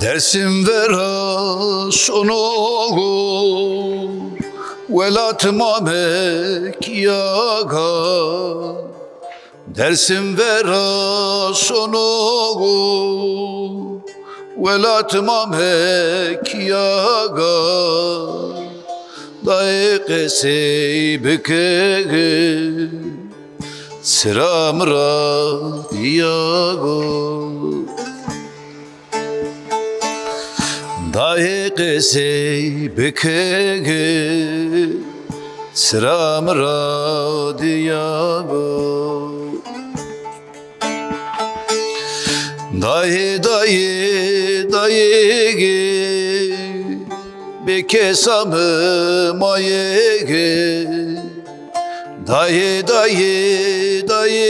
Dersim vera sonogu velatma mekyaga. Dersim vera sonogu velatma mekyaga. Daik seybeke sıramra diyago. Daik seybeke sıramra diyago. Dahi dahi dahi bekesamı mayege. Dahi dahi dahi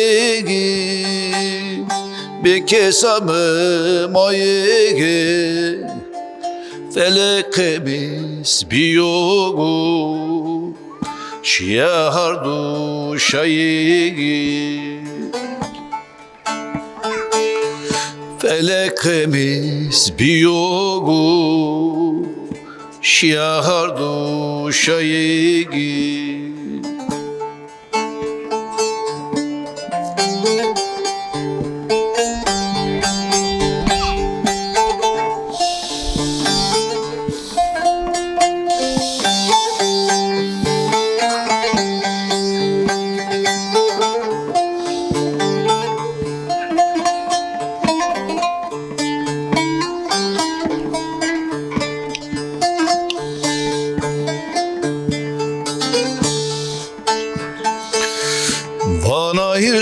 bekesamı mayege. Felekemiz biyogu şiyahardu şayigi. Felekemiz biyogu şiyahardu şayigi.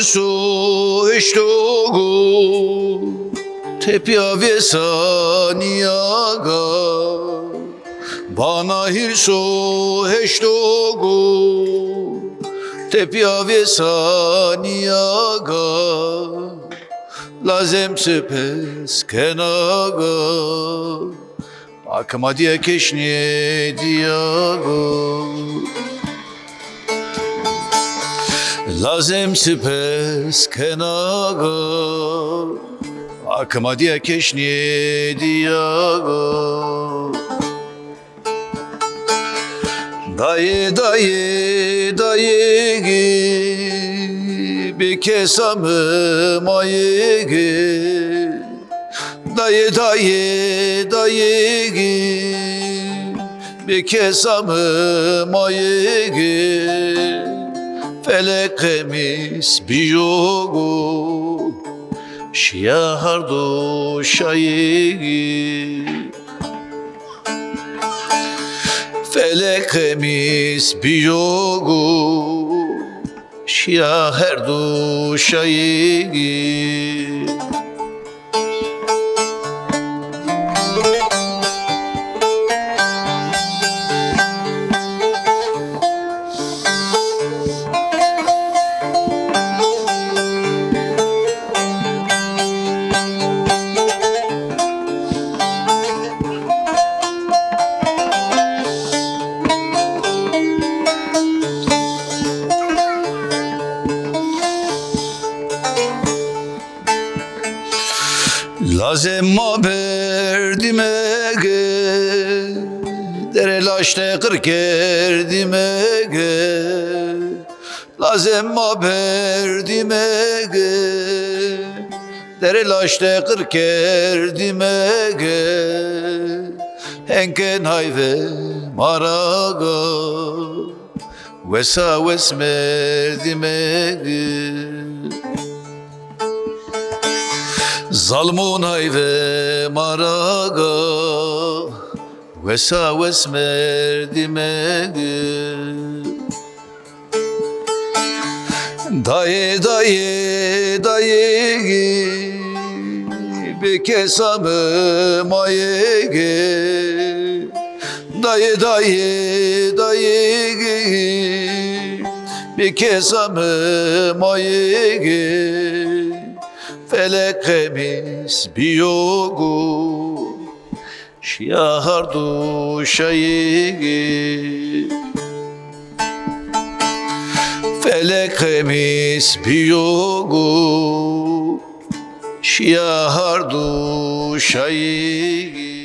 Su eştogu tepya ve saniyaga. Bana hirso eştogu tepya ve saniyaga. Lazem sepes kenaga akma diye keşniye diyago. Lazem sepes kenaga akma diye keşniye diyago. Dayı dayı dayı bir kesamı mayege. Dayı dayı dayı bir kesamı mayege. Felekemiz biyogu şiyahardu şayigi. Felekemiz biyogu şiyahardu şayigi. Lazem haberdimege derelaşte kırkerdimege. Lazem haberdimege derelaşte kırkerdimege. Henken hayve maraga vesa vesmerdimege. Zalmun hayve maraga vesa vesmerdimege. Dayı dayı dayı bekesamı mayege. Dayı dayı dayı bekesamı mayege. Felekemiz biyogu şiyahardu şayigi. Felekemiz biyogu şiyar duşayı